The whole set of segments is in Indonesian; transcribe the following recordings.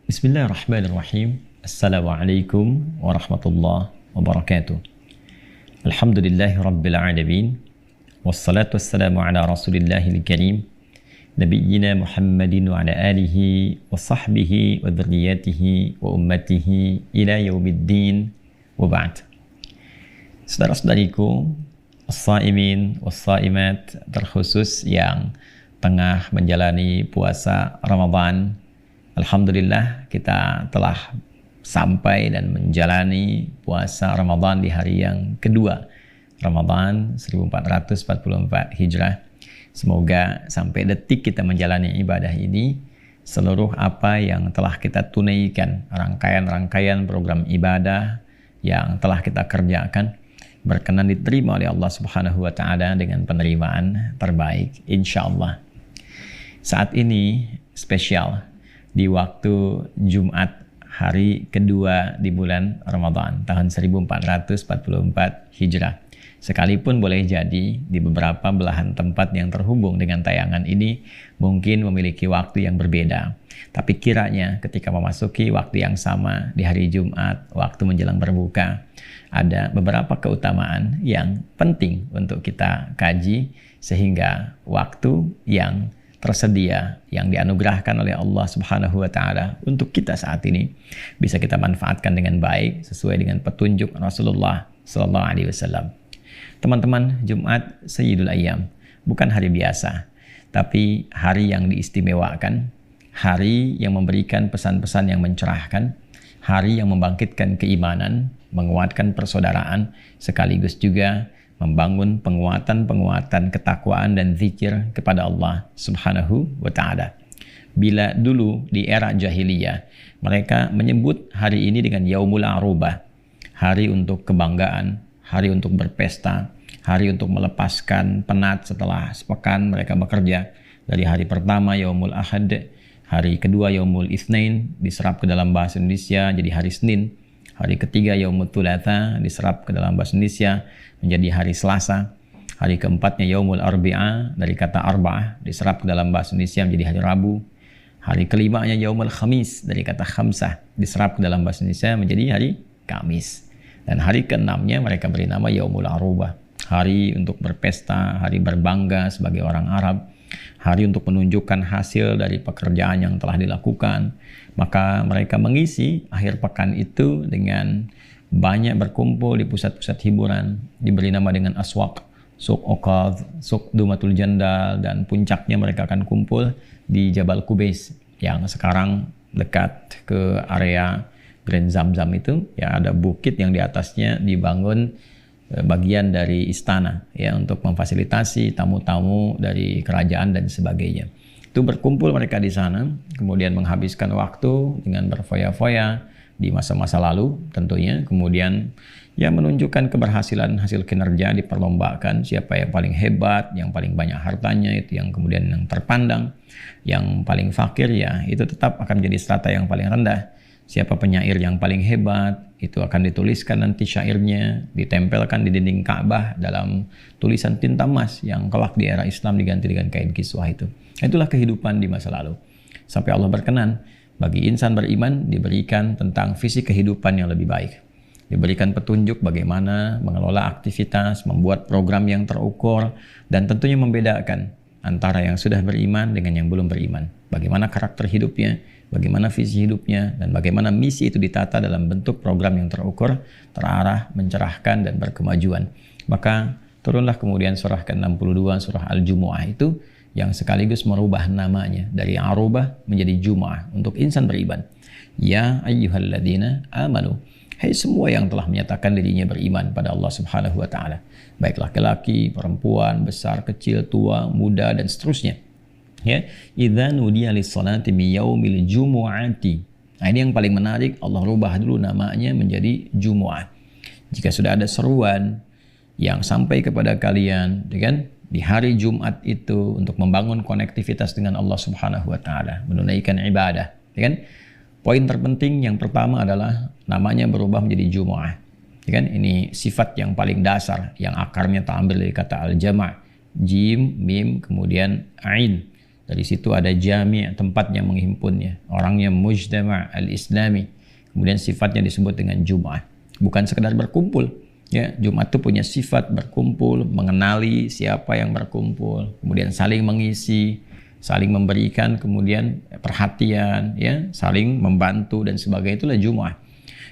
Bismillahirrahmanirrahim. Assalamualaikum warahmatullahi wabarakatuh. Alhamdulillahi rabbil alamin. Wassalatu wassalamu ala rasulillahil karim. Nabiyyina Muhammadin wa ala alihi wa sahbihi wa dhurriyyatihi wa ummatihi ila yaumiddin wa ba'd. Saudara-saudariku, as-saimin was-saimat, terkhusus yang tengah menjalani puasa Ramadan, alhamdulillah kita telah sampai dan menjalani puasa Ramadan di hari yang kedua Ramadan 1444 Hijrah. Semoga sampai detik kita menjalani ibadah ini, seluruh apa yang telah kita tunaikan, rangkaian-rangkaian program ibadah yang telah kita kerjakan, berkenan diterima oleh Allah Subhanahu wa Ta'ala dengan penerimaan terbaik, insya Allah. Saat ini spesial di waktu Jumat hari kedua di bulan Ramadan tahun 1444 Hijrah. Sekalipun boleh jadi di beberapa belahan tempat yang terhubung dengan tayangan ini mungkin memiliki waktu yang berbeda. Tapi kiranya ketika memasuki waktu yang sama di hari Jumat, waktu menjelang berbuka, ada beberapa keutamaan yang penting untuk kita kaji sehingga waktu yang tersedia yang dianugerahkan oleh Allah Subhanahu wa Ta'ala untuk kita saat ini bisa kita manfaatkan dengan baik sesuai dengan petunjuk Rasulullah sallallahu alaihi wasallam. Teman-teman, Jumat Sayyidul Ayyam bukan hari biasa, tapi hari yang diistimewakan, hari yang memberikan pesan-pesan yang mencerahkan, hari yang membangkitkan keimanan, menguatkan persaudaraan, sekaligus juga membangun penguatan ketakwaan dan zikir kepada Allah Subhanahu wa Ta'ala. Bila dulu di era jahiliyah mereka menyebut hari ini dengan Yaumul Arubah, hari untuk kebanggaan, hari untuk berpesta, hari untuk melepaskan penat setelah sepekan mereka bekerja. Dari hari pertama Yaumul Ahad, hari kedua Yaumul Itsnain diserap ke dalam bahasa Indonesia jadi hari Senin, hari ketiga Yaumul Thulatha diserap ke dalam bahasa Indonesia menjadi hari Selasa. Hari keempatnya Yaumul Arbi'ah, dari kata arba'ah diserap ke dalam bahasa Indonesia menjadi hari Rabu. Hari kelimanya Yaumul Khamis, dari kata khamsah diserap ke dalam bahasa Indonesia menjadi hari Kamis. Dan hari keenamnya mereka beri nama Yaumul Arubah, hari untuk berpesta, hari berbangga sebagai orang Arab, hari untuk menunjukkan hasil dari pekerjaan yang telah dilakukan. Maka mereka mengisi akhir pekan itu dengan banyak berkumpul di pusat-pusat hiburan, diberi nama dengan aswaq, Suq Okadh, Suq Dumatul Jandal, dan puncaknya mereka akan kumpul di Jabal Kubais yang sekarang dekat ke area Grand Zamzam itu. Ya, ada bukit yang di atasnya dibangun bagian dari istana ya untuk memfasilitasi tamu-tamu dari kerajaan dan sebagainya. Itu berkumpul mereka di sana, kemudian menghabiskan waktu dengan berfoya-foya di masa-masa lalu tentunya, kemudian ya menunjukkan keberhasilan hasil kinerja, diperlombakan siapa yang paling hebat, yang paling banyak hartanya itu yang kemudian yang terpandang, yang paling fakir ya itu tetap akan menjadi strata yang paling rendah. Siapa penyair yang paling hebat itu akan dituliskan nanti syairnya, ditempelkan di dinding Ka'bah dalam tulisan tinta emas yang kelak di era Islam diganti dengan kain kiswah itu. Itulah kehidupan di masa lalu. Sampai Allah berkenan bagi insan beriman diberikan tentang visi kehidupan yang lebih baik. Diberikan petunjuk bagaimana mengelola aktivitas, membuat program yang terukur, dan tentunya membedakan antara yang sudah beriman dengan yang belum beriman. Bagaimana karakter hidupnya, bagaimana visi hidupnya, dan bagaimana misi itu ditata dalam bentuk program yang terukur, terarah, mencerahkan, dan berkemajuan. Maka turunlah kemudian surah ke-62, surah Al-Jumu'ah itu, yang sekaligus merubah namanya dari Arubah menjadi Jumu'ah untuk insan beriman. Ya ayyuhalladzina amanu, hai semua yang telah menyatakan dirinya beriman pada Allah Subhanahu wa Ta'ala, baik laki-laki, perempuan, besar, kecil, tua, muda, dan seterusnya. Ya, idza nudiya lis-salati min yaumil jumu'ati. Nah, ini yang paling menarik, Allah rubah dulu namanya menjadi Jumu'ah. Jika sudah ada seruan yang sampai kepada kalian, kan, di hari Jumat itu untuk membangun konektivitas dengan Allah Subhanahu wa Ta'ala, menunaikan ibadah, kan? Poin terpenting yang pertama adalah namanya berubah menjadi Jumu'ah. Kan? Ini sifat yang paling dasar yang akarnya terambil dari kata al-jama', jim, mim, kemudian ain. Dari situ ada jami', tempatnya menghimpunnya. Orangnya mujtama' al-islami. Kemudian sifatnya disebut dengan Jum'ah. Bukan sekedar berkumpul. Ya, Jumat itu punya sifat berkumpul, mengenali siapa yang berkumpul, kemudian saling mengisi, saling memberikan, kemudian perhatian, ya, saling membantu dan sebagainya. Itulah Jum'ah.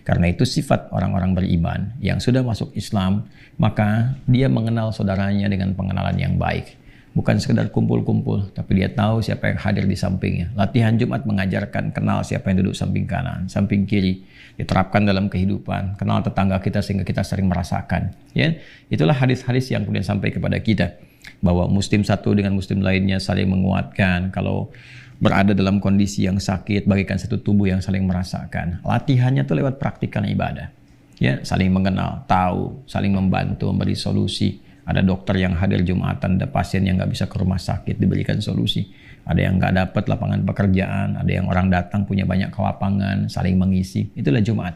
Karena itu sifat orang-orang beriman yang sudah masuk Islam, maka dia mengenal saudaranya dengan pengenalan yang baik. Bukan sekedar kumpul-kumpul, tapi dia tahu siapa yang hadir di sampingnya. Latihan Jumat mengajarkan kenal siapa yang duduk samping kanan, samping kiri. Diterapkan dalam kehidupan, kenal tetangga kita sehingga kita sering merasakan. Ya, itulah hadis-hadis yang kemudian sampai kepada kita bahwa Muslim satu dengan Muslim lainnya saling menguatkan. Kalau berada dalam kondisi yang sakit, bagikan satu tubuh yang saling merasakan. Latihannya itu lewat praktikan ibadah. Ya, saling mengenal, tahu, saling membantu, memberi solusi. Ada dokter yang hadir Jumatan, ada pasien yang nggak bisa ke rumah sakit, diberikan solusi. Ada yang nggak dapat lapangan pekerjaan, ada yang orang datang punya banyak lapangan, saling mengisi. Itulah Jumat.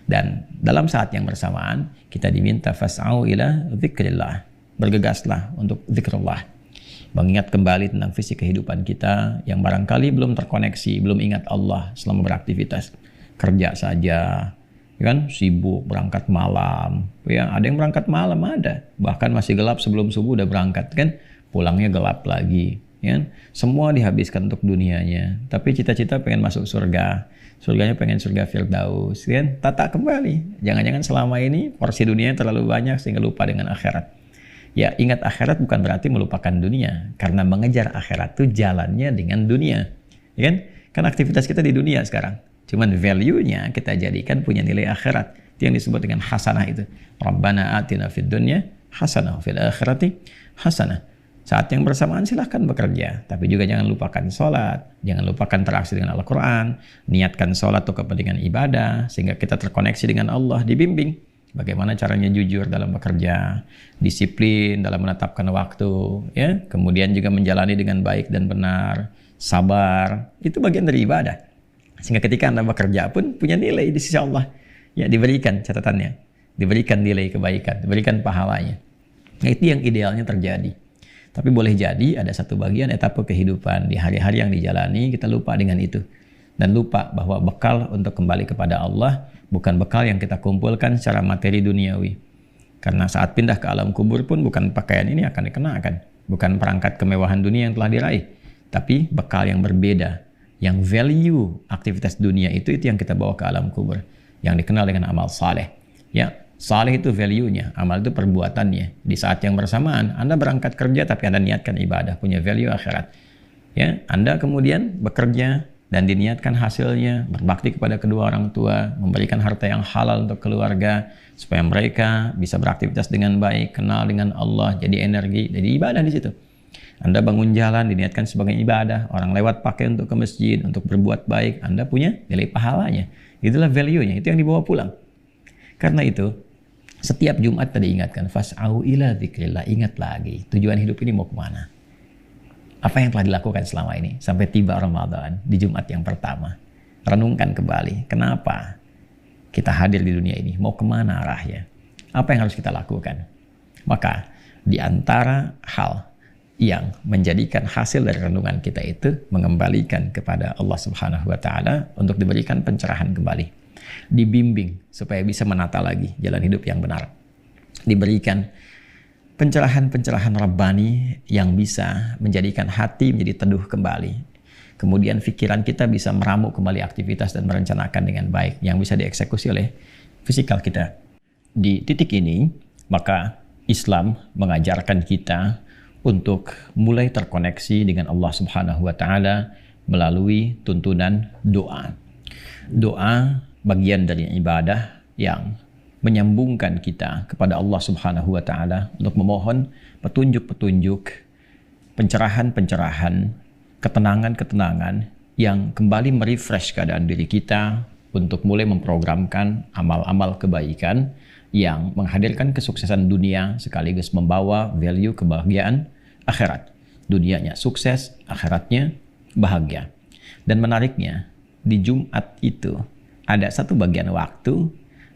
Dan dalam saat yang bersamaan, kita diminta fas'au ila dzikrillah. Bergegaslah untuk zikrullah. Mengingat kembali tentang visi kehidupan kita yang barangkali belum terkoneksi, belum ingat Allah selama beraktivitas. Kerja saja, kan sibuk berangkat malam, ya ada yang berangkat malam, ada bahkan masih gelap sebelum subuh udah berangkat, kan pulangnya gelap lagi, ya semua dihabiskan untuk dunianya, tapi cita-cita pengen masuk surga, surganya pengen surga Firdaus, kan tata kembali, jangan-jangan selama ini porsi dunia terlalu banyak sehingga lupa dengan akhirat. Ya ingat akhirat bukan berarti melupakan dunia, karena mengejar akhirat itu jalannya dengan dunia, ya kan aktivitas kita di dunia sekarang. Cuman value-nya kita jadikan punya nilai akhirat. Itu yang disebut dengan hasanah itu. Rabbana atina fid dunya hasanah fil akhirati hasanah. Saat yang bersamaan silahkan bekerja. Tapi juga jangan lupakan sholat. Jangan lupakan interaksi dengan Al-Quran. Niatkan sholat untuk kepentingan ibadah. Sehingga kita terkoneksi dengan Allah. Dibimbing. Bagaimana caranya jujur dalam bekerja. Disiplin dalam menetapkan waktu. Ya. Kemudian juga menjalani dengan baik dan benar. Sabar. Itu bagian dari ibadah. Sehingga ketika Anda bekerja pun punya nilai di sisi Allah. Ya, diberikan catatannya, diberikan nilai kebaikan, diberikan pahalanya. Nah, itu yang idealnya terjadi. Tapi boleh jadi ada satu bagian etapa kehidupan di hari-hari yang dijalani kita lupa dengan itu. Dan lupa bahwa bekal untuk kembali kepada Allah bukan bekal yang kita kumpulkan secara materi duniawi. Karena saat pindah ke alam kubur pun bukan pakaian ini akan dikenakan. Bukan perangkat kemewahan dunia yang telah diraih. Tapi bekal yang berbeda. Yang value aktivitas dunia itu yang kita bawa ke alam kubur, yang dikenal dengan amal saleh. Ya, saleh itu value-nya, amal itu perbuatannya. Di saat yang bersamaan Anda berangkat kerja tapi Anda niatkan ibadah, punya value akhirat. Ya, Anda kemudian bekerja dan diniatkan hasilnya berbakti kepada kedua orang tua, memberikan harta yang halal untuk keluarga supaya mereka bisa beraktivitas dengan baik, kenal dengan Allah, jadi energi, jadi ibadah di situ. Anda bangun jalan diniatkan sebagai ibadah, orang lewat pakai untuk ke masjid, untuk berbuat baik, Anda punya nilai pahalanya. Itulah value-nya, itu yang dibawa pulang. Karena itu, setiap Jumat tadi ingatkan, fas'au ila dzikrillah, ingat lagi, tujuan hidup ini mau kemana? Apa yang telah dilakukan selama ini, sampai tiba Ramadan, di Jumat yang pertama. Renungkan kembali, kenapa kita hadir di dunia ini, mau kemana arahnya? Apa yang harus kita lakukan? Maka, di antara hal yang menjadikan hasil dari renungan kita itu mengembalikan kepada Allah Subhanahu wa taala untuk diberikan pencerahan kembali. Dibimbing supaya bisa menata lagi jalan hidup yang benar. Diberikan pencerahan-pencerahan Rabbani yang bisa menjadikan hati menjadi teduh kembali. Kemudian pikiran kita bisa meramu kembali aktivitas dan merencanakan dengan baik yang bisa dieksekusi oleh fisikal kita. Di titik ini, maka Islam mengajarkan kita untuk mulai terkoneksi dengan Allah Subhanahu wa taala melalui tuntunan doa. Doa bagian dari ibadah yang menyambungkan kita kepada Allah Subhanahu wa taala untuk memohon petunjuk-petunjuk, pencerahan-pencerahan, ketenangan-ketenangan yang kembali merefresh keadaan diri kita untuk mulai memprogramkan amal-amal kebaikan yang menghadirkan kesuksesan dunia sekaligus membawa value kebahagiaan akhirat. Dunianya sukses, akhiratnya bahagia. Dan menariknya, di Jumat itu ada satu bagian waktu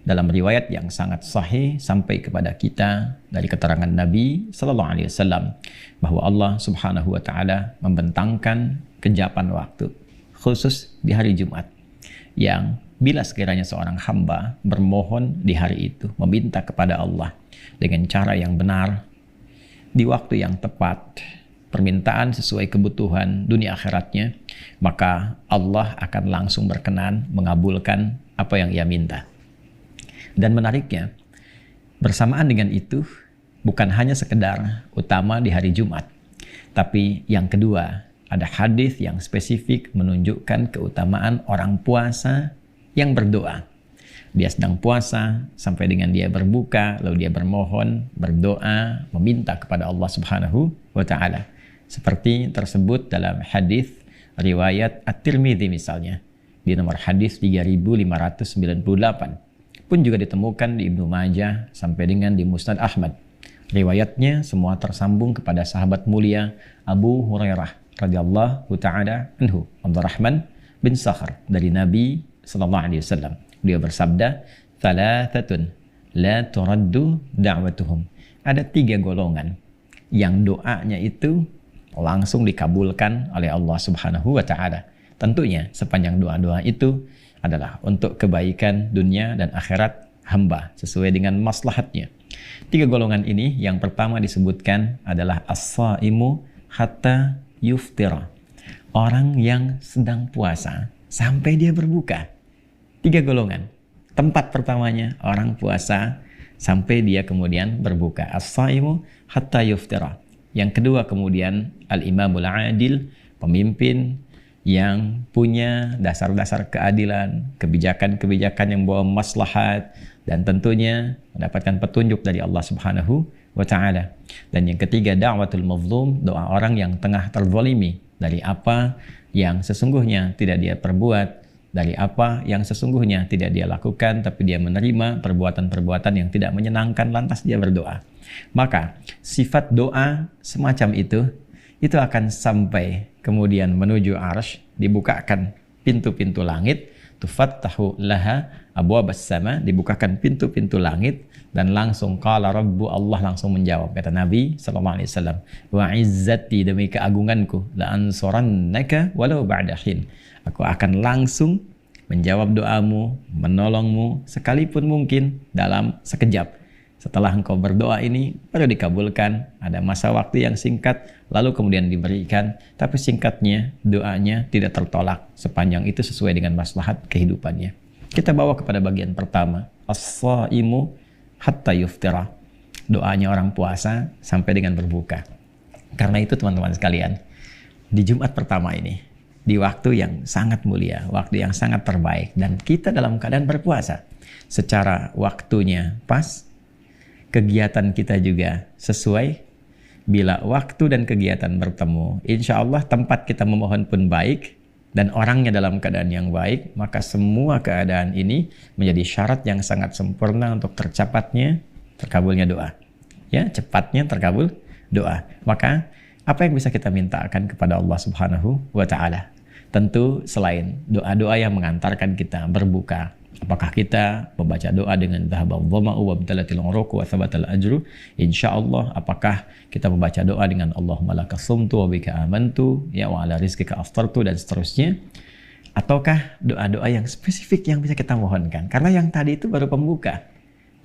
dalam riwayat yang sangat sahih sampai kepada kita dari keterangan Nabi Sallallahu Alaihi Wasallam bahwa Allah Subhanahu Wa Taala membentangkan kejapan waktu khusus di hari Jumat, yang bila sekiranya seorang hamba bermohon di hari itu, meminta kepada Allah dengan cara yang benar, di waktu yang tepat, permintaan sesuai kebutuhan dunia akhiratnya, maka Allah akan langsung berkenan mengabulkan apa yang ia minta. Dan menariknya, bersamaan dengan itu, bukan hanya sekedar utama di hari Jumat, tapi yang kedua, ada hadis yang spesifik menunjukkan keutamaan orang puasa yang berdoa. Dia sedang puasa sampai dengan dia berbuka, lalu dia bermohon, berdoa, meminta kepada Allah Subhanahu wa Ta'ala. Seperti tersebut dalam hadis riwayat At-Tirmidzi misalnya, di nomor hadis 3598. Pun juga ditemukan di Ibnu Majah sampai dengan di Musnad Ahmad. Riwayatnya semua tersambung kepada sahabat mulia Abu Hurairah radhiyallahu ta'ala anhu, Abdurrahman bin Sakhar, dari Nabi sallallahu alaihi wasallam. Dia bersabda, "Thalathatun la turaddu da'watuhum." Ada 3 golongan yang doanya itu langsung dikabulkan oleh Allah Subhanahu wa Ta'ala. Tentunya sepanjang doa-doa itu adalah untuk kebaikan dunia dan akhirat hamba sesuai dengan maslahatnya. 3 golongan ini, yang pertama disebutkan adalah as-saimu hatta yuftira, orang yang sedang puasa sampai dia berbuka. 3 golongan. Tempat pertamanya orang puasa sampai dia kemudian berbuka, as-saimu hatta yuftira. Yang kedua kemudian al-imamul adil, pemimpin yang punya dasar-dasar keadilan, kebijakan-kebijakan yang membawa maslahat, dan tentunya mendapatkan petunjuk dari Allah Subhanahu wa Ta'ala. Dan yang ketiga, da'watul mazlum, doa orang yang tengah terzalimi dari apa yang sesungguhnya tidak dia perbuat, dari apa yang sesungguhnya tidak dia lakukan, tapi dia menerima perbuatan-perbuatan yang tidak menyenangkan, lantas dia berdoa. Maka sifat doa semacam itu akan sampai kemudian menuju arsy, dibukakan pintu-pintu langit, tufattahu laha abwabas sama, dibukakan pintu-pintu langit, dan langsung qala rabbu, Allah langsung menjawab, kata Nabi sallallahu alaihi wasallam, wa izzati, demi keagunganku, la ansurannaka walau ba'da hin, aku akan langsung menjawab doamu, menolongmu sekalipun mungkin dalam sekejap. Setelah engkau berdoa ini baru dikabulkan, ada masa waktu yang singkat, lalu kemudian diberikan, tapi singkatnya doanya tidak tertolak sepanjang itu sesuai dengan maslahat kehidupannya. Kita bawa kepada bagian pertama, as-saimu hatta yuftira, doanya orang puasa sampai dengan berbuka. Karena itu teman-teman sekalian, di Jumat pertama ini, di waktu yang sangat mulia, waktu yang sangat terbaik, dan kita dalam keadaan berpuasa, secara waktunya pas, kegiatan kita juga sesuai. Bila waktu dan kegiatan bertemu, insya Allah tempat kita memohon pun baik, dan orangnya dalam keadaan yang baik, maka semua keadaan ini menjadi syarat yang sangat sempurna untuk terkabulnya doa. Ya, cepatnya terkabul doa. Maka apa yang bisa kita mintakan kepada Allah Subhanahu wa Ta'ala? Tentu selain doa-doa yang mengantarkan kita berbuka. Apakah kita membaca doa dengan dhahabal dhama'u wa btalatil uruq wa thabatal ajru? Insyaallah. Apakah kita membaca doa dengan Allahumma lakas sumtu wa bika amantu, ya wa ala rizqika aftartu, dan seterusnya? Ataukah doa-doa yang spesifik yang bisa kita mohonkan? Karena yang tadi itu baru pembuka.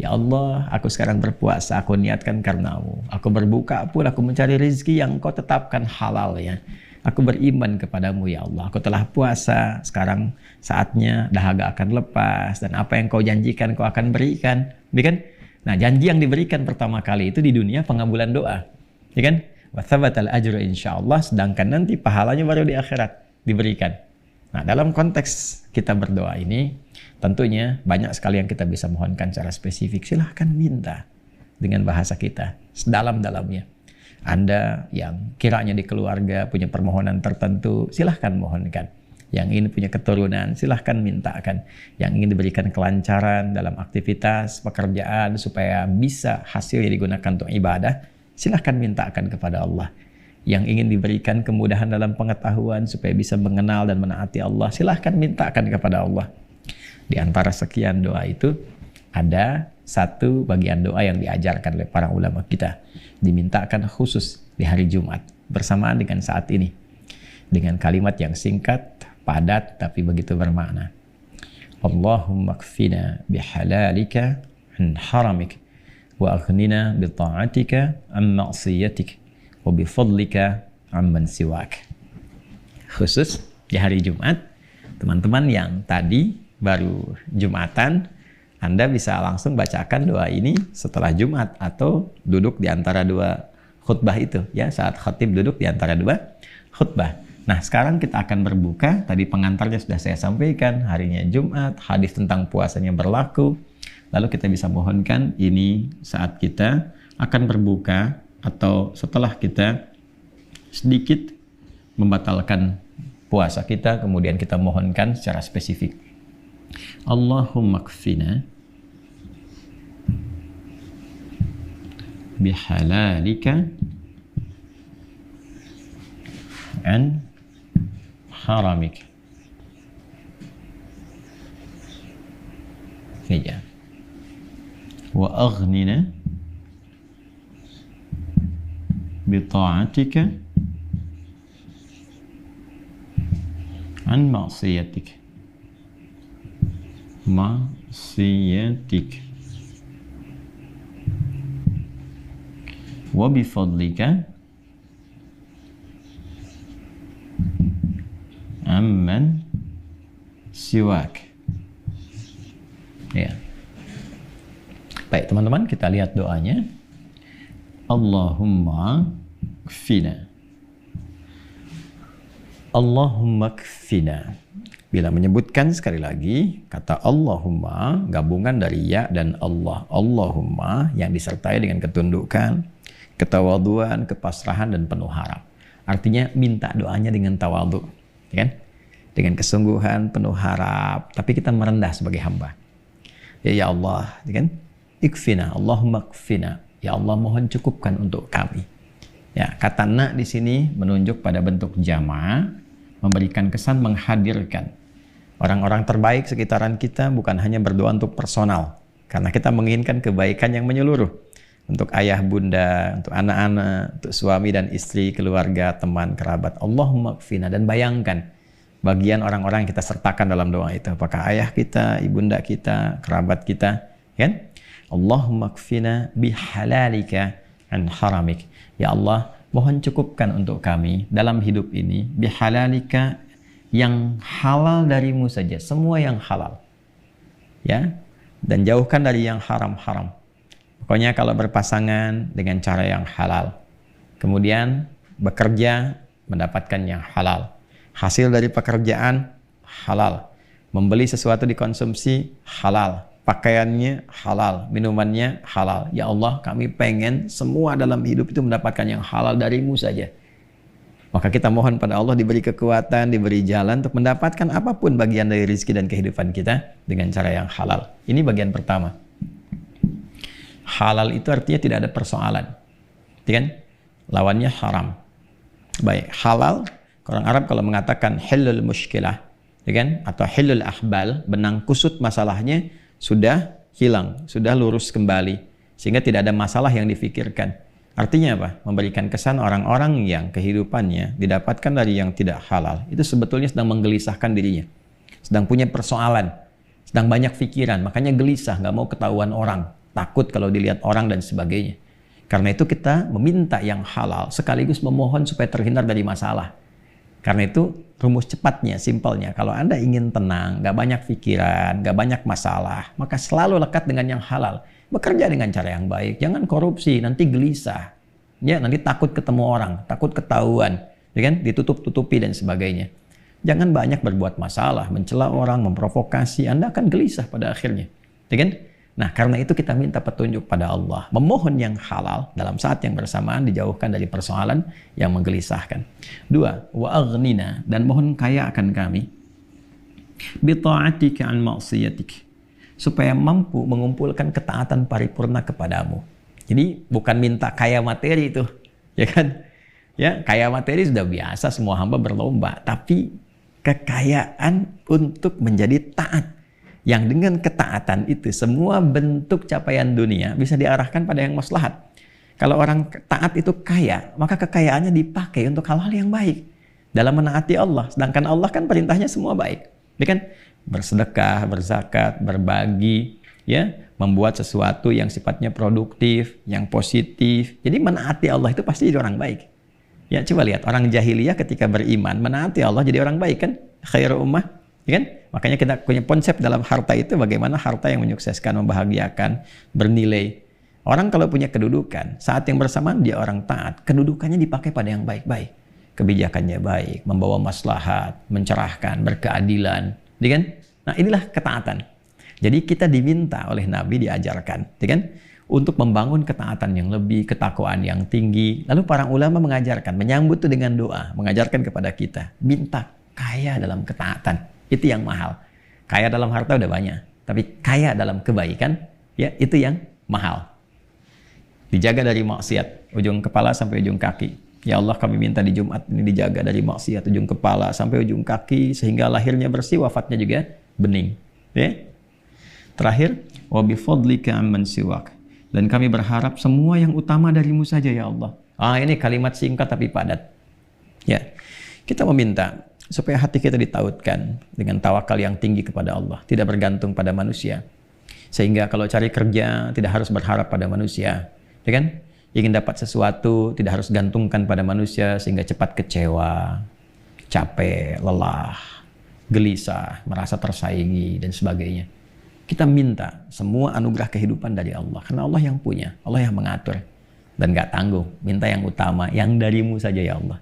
Ya Allah, aku sekarang berpuasa, aku niatkan karenamu. Aku berbuka pun, aku mencari rezeki yang Kau tetapkan halal, ya. Aku beriman kepadamu, ya Allah. Aku telah puasa, sekarang saatnya dahaga akan lepas, dan apa yang Kau janjikan Kau akan berikan. Ya kan? Nah, janji yang diberikan pertama kali itu di dunia pengabulan doa. Ya kan? Wa thabatal ajru insyaallah, sedangkan nanti pahalanya baru di akhirat diberikan. Nah, dalam konteks kita berdoa ini, tentunya banyak sekali yang kita bisa mohonkan secara spesifik. Silahkan minta dengan bahasa kita, sedalam-dalamnya. Anda yang kiranya di keluarga punya permohonan tertentu, silahkan mohonkan. Yang ingin punya keturunan, silahkan mintakan. Yang ingin diberikan kelancaran dalam aktivitas, pekerjaan, supaya bisa hasilnya digunakan untuk ibadah, silahkan mintakan kepada Allah. Yang ingin diberikan kemudahan dalam pengetahuan, supaya bisa mengenal dan menaati Allah, silahkan mintakan kepada Allah. Di antara sekian doa itu, ada satu bagian doa yang diajarkan oleh para ulama kita, dimintakan khusus di hari Jumat bersamaan dengan saat ini, dengan kalimat yang singkat, padat, tapi begitu bermakna. Allahumma kfina bihalalika an haramik wa aghnina bi ta'atika an ma'siyatik wa bi fadlika amman siwak. Khusus di hari Jumat, teman-teman yang tadi baru Jumatan, Anda bisa langsung bacakan doa ini setelah Jumat atau duduk di antara dua khutbah itu, ya, saat khatib duduk di antara dua khutbah. Nah, sekarang kita akan berbuka. Tadi pengantarnya sudah saya sampaikan, harinya Jumat, hadis tentang puasanya berlaku. Lalu kita bisa mohonkan ini saat kita akan berbuka atau setelah kita sedikit membatalkan puasa kita, kemudian kita mohonkan secara spesifik. Allahumma kfina bihalalika an haramik. Ya. Wa aghnina bi ta'atika an ma'siyatik. Ma'siyatik. Wa bi fadlika amman siwak. Ya. Baik teman-teman, kita lihat doanya. Allahumma kfina. Allahumma kfina. Bila menyebutkan sekali lagi kata Allahumma, gabungan dari ya dan Allah. Allahumma yang disertai dengan ketundukan, ketawaduan, kepasrahan, dan penuh harap. Artinya minta doanya dengan tawadhu, ya kan? Dengan kesungguhan, penuh harap, tapi kita merendah sebagai hamba. Ya Allah, ya kan? Ikfina, Allahumma kfina. Ya Allah, mohon cukupkan untuk kami. Ya, kata na di sini menunjuk pada bentuk jamaah, memberikan kesan menghadirkan orang-orang terbaik sekitaran kita, bukan hanya berdoa untuk personal, karena kita menginginkan kebaikan yang menyeluruh untuk ayah bunda, untuk anak-anak, untuk suami dan istri, keluarga, teman, kerabat. Allahumma kfina. Dan bayangkan bagian orang-orang yang kita sertakan dalam doa itu, apakah ayah kita, ibunda kita, kerabat kita, kan? Allahumma kfina bihalalika an haramik. Ya Allah, mohon cukupkan untuk kami dalam hidup ini bihalalika, yang halal darimu saja, semua yang halal, ya, dan jauhkan dari yang haram-haram. Pokoknya kalau berpasangan dengan cara yang halal, kemudian bekerja mendapatkan yang halal, hasil dari pekerjaan halal, membeli sesuatu dikonsumsi halal, pakaiannya halal, minumannya halal. Ya Allah, kami pengen semua dalam hidup itu mendapatkan yang halal darimu saja. Maka kita mohon pada Allah diberi kekuatan, diberi jalan untuk mendapatkan apapun bagian dari rezeki dan kehidupan kita dengan cara yang halal. Ini bagian pertama. Halal itu artinya tidak ada persoalan, ya kan? Lawannya haram. Baik, halal, orang Arab kalau mengatakan hilul mushkilah, ya kan? Atau hilul ahbal, benang kusut masalahnya sudah hilang, sudah lurus kembali, sehingga tidak ada masalah yang difikirkan. Artinya apa? Memberikan kesan orang-orang yang kehidupannya didapatkan dari yang tidak halal, itu sebetulnya sedang menggelisahkan dirinya, sedang punya persoalan, sedang banyak pikiran, makanya gelisah, nggak mau ketahuan orang, takut kalau dilihat orang dan sebagainya. Karena itu kita meminta yang halal sekaligus memohon supaya terhindar dari masalah. Karena itu rumus cepatnya, simpelnya, kalau Anda ingin tenang, nggak banyak pikiran, nggak banyak masalah, maka selalu lekat dengan yang halal. Bekerja dengan cara yang baik, jangan korupsi, nanti gelisah, ya, nanti takut ketemu orang, takut ketahuan, ya kan, ditutup-tutupi dan sebagainya. Jangan banyak berbuat masalah, mencela orang, memprovokasi, Anda akan gelisah pada akhirnya, ya kan? Nah, karena itu kita minta petunjuk pada Allah, memohon yang halal dalam saat yang bersamaan, dijauhkan dari persoalan yang menggelisahkan. 2, wa aghnina, dan mohon kaya akan kami, bi ta'atika an ma'siyatik, supaya mampu mengumpulkan ketaatan paripurna kepadamu. Jadi bukan minta kaya materi itu, ya kan? Ya, kaya materi sudah biasa, semua hamba berlomba, tapi kekayaan untuk menjadi taat, Yang dengan ketaatan itu semua bentuk capaian dunia bisa diarahkan pada yang maslahat. Kalau orang taat itu kaya, maka kekayaannya dipakai untuk hal-hal yang baik dalam menaati Allah. Sedangkan Allah kan perintahnya semua baik. Dia kan bersedekah, berzakat, berbagi, ya, membuat sesuatu yang sifatnya produktif, yang positif. Jadi menaati Allah itu pasti jadi orang baik. Ya, coba lihat orang jahiliyah ketika beriman menaati Allah jadi orang baik kan? Khairu ummah. Ya kan? Makanya kita punya konsep dalam harta itu bagaimana harta yang menyukseskan, membahagiakan, bernilai. Orang kalau punya kedudukan, saat yang bersamaan dia orang taat, kedudukannya dipakai pada yang baik-baik. Kebijakannya baik, membawa maslahat, mencerahkan, berkeadilan. Ya kan? Nah inilah ketaatan. Jadi kita diminta oleh Nabi diajarkan, ya kan? Untuk membangun ketaatan yang lebih, ketakwaan yang tinggi. Lalu para ulama mengajarkan, menyambut itu dengan doa, mengajarkan kepada kita, minta kaya dalam ketaatan. Itu yang mahal. Kaya dalam harta udah banyak, tapi kaya dalam kebaikan, ya itu yang mahal. Dijaga dari maksiat, ujung kepala sampai ujung kaki. Ya Allah, kami minta di Jumat ini dijaga dari maksiat, ujung kepala sampai ujung kaki, sehingga lahirnya bersih, wafatnya juga bening. Ya? Terakhir, wa bifadlika amman siwak. Dan kami berharap semua yang utama darimu saja ya Allah. Ini kalimat singkat tapi padat. Ya, kita meminta supaya hati kita ditautkan dengan tawakal yang tinggi kepada Allah, tidak bergantung pada manusia. Sehingga kalau cari kerja tidak harus berharap pada manusia, ya kan? Ingin dapat sesuatu tidak harus gantungkan pada manusia sehingga cepat kecewa, capek, lelah, gelisah, merasa tersaingi dan sebagainya. Kita minta semua anugerah kehidupan dari Allah karena Allah yang punya, Allah yang mengatur dan gak tanggung. Minta yang utama, yang darimu saja ya Allah.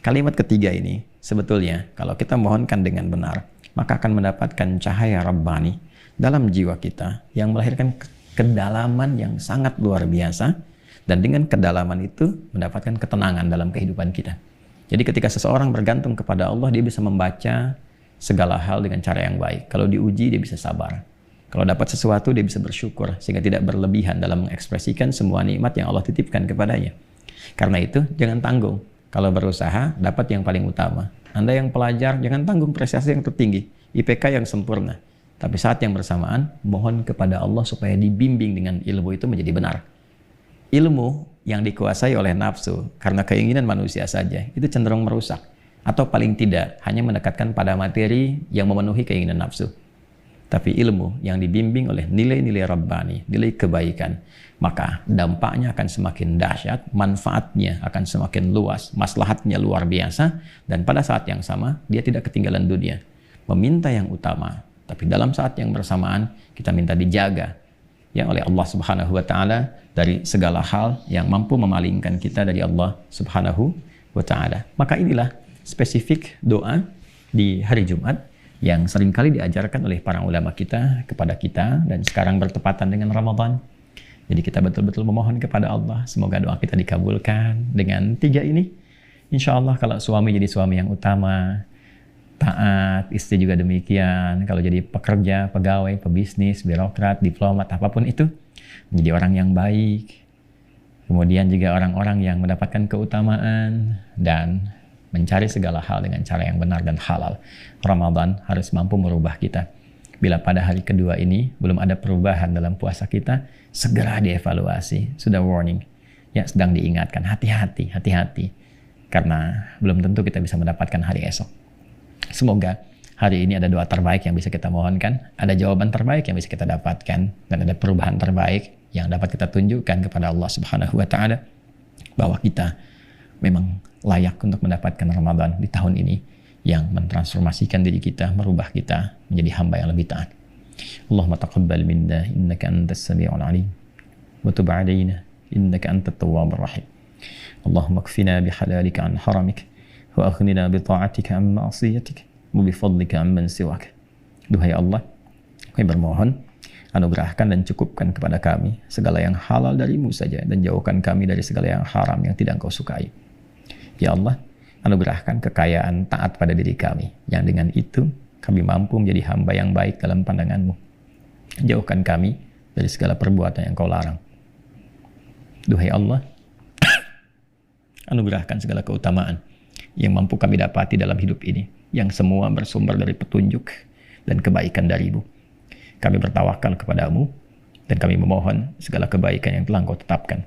Kalimat ketiga ini sebetulnya kalau kita mohonkan dengan benar, maka akan mendapatkan cahaya Rabbani dalam jiwa kita yang melahirkan kedalaman yang sangat luar biasa, dan dengan kedalaman itu mendapatkan ketenangan dalam kehidupan kita. Jadi ketika seseorang bergantung kepada Allah, dia bisa membaca segala hal dengan cara yang baik. Kalau diuji, dia bisa sabar. Kalau dapat sesuatu, dia bisa bersyukur sehingga tidak berlebihan dalam mengekspresikan semua nikmat yang Allah titipkan kepadanya. Karena itu jangan tanggung. Kalau berusaha, dapat yang paling utama. Anda yang pelajar, jangan tanggung prestasi yang tertinggi, IPK yang sempurna. Tapi saat yang bersamaan, mohon kepada Allah supaya dibimbing dengan ilmu itu menjadi benar. Ilmu yang dikuasai oleh nafsu, karena keinginan manusia saja, itu cenderung merusak. Atau paling tidak, hanya mendekatkan pada materi yang memenuhi keinginan nafsu. Tapi ilmu yang dibimbing oleh nilai-nilai Rabbani, nilai kebaikan, maka dampaknya akan semakin dahsyat, manfaatnya akan semakin luas, maslahatnya luar biasa, dan pada saat yang sama, dia tidak ketinggalan dunia. Meminta yang utama, tapi dalam saat yang bersamaan, kita minta dijaga ya oleh Allah Subhanahu wa Ta'ala dari segala hal yang mampu memalingkan kita dari Allah Subhanahu wa Ta'ala. Maka inilah spesifik doa di hari Jumat yang seringkali diajarkan oleh para ulama kita kepada kita, dan sekarang bertepatan dengan Ramadan. Jadi kita betul-betul memohon kepada Allah, semoga doa kita dikabulkan dengan 3 ini. Insya Allah kalau suami jadi suami yang utama, taat, istri juga demikian. Kalau jadi pekerja, pegawai, pebisnis, birokrat, diplomat, apapun itu, menjadi orang yang baik. Kemudian juga orang-orang yang mendapatkan keutamaan dan mencari segala hal dengan cara yang benar dan halal. Ramadan harus mampu merubah kita. Bila pada hari kedua ini belum ada perubahan dalam puasa kita, segera dievaluasi. Sudah warning, ya, sedang diingatkan, hati-hati, hati-hati. Karena belum tentu kita bisa mendapatkan hari esok. Semoga hari ini ada doa terbaik yang bisa kita mohonkan, ada jawaban terbaik yang bisa kita dapatkan, dan ada perubahan terbaik yang dapat kita tunjukkan kepada Allah Subhanahu wa Ta'ala bahwa kita memang layak untuk mendapatkan Ramadan di tahun ini yang mentransformasikan diri kita, merubah kita menjadi hamba yang lebih taat. Allahumma taqabbal minna innaka antas sami'ul alim wa tub 'alaina innaka antat tawwabur rahim. Allahumma kfina bihalalika an haramik wa aghnina bi ta'atika an ma'siyatik wa bi fadlika amman siwak. Duhai Allah, kami bermohon anugerahkan dan cukupkan kepada kami segala yang halal darimu saja, dan jauhkan kami dari segala yang haram yang tidak Engkau sukai. Ya Allah, anugerahkan kekayaan taat pada diri kami, yang dengan itu kami mampu menjadi hamba yang baik dalam pandangan-Mu. Jauhkan kami dari segala perbuatan yang Kau larang. Duhai Allah, anugerahkan segala keutamaan yang mampu kami dapati dalam hidup ini, yang semua bersumber dari petunjuk dan kebaikan dari-Mu. Kami bertawakal kepadamu dan kami memohon segala kebaikan yang telah Engkau tetapkan.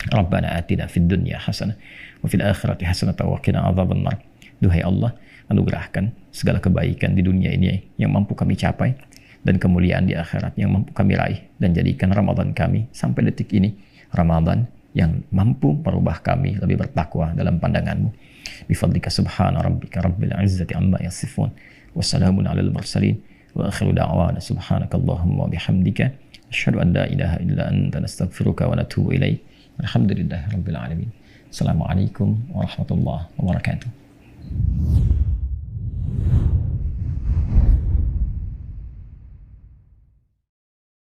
Rabbana atina fid dunya hasanah wa fil akhirati hasanah wa qina adzabannar. Duhai Allah, anugerahkan segala kebaikan di dunia ini yang mampu kami capai dan kemuliaan di akhirat yang mampu kami raih, dan jadikan Ramadan kami sampai detik ini Ramadan yang mampu merubah kami lebih bertakwa dalam pandangan-Mu. Bifadlika subhana rabbika rabbil izzati amma yasifun wa salamun alal mursalin wa akhiru da'wana subhanakallahumma wa bihamdika asyhadu an la ilaha illa anta nastaghfiruka wa natubu ilaik. Alhamdulillahirabbil alamin. Assalamualaikum warahmatullahi wabarakatuh.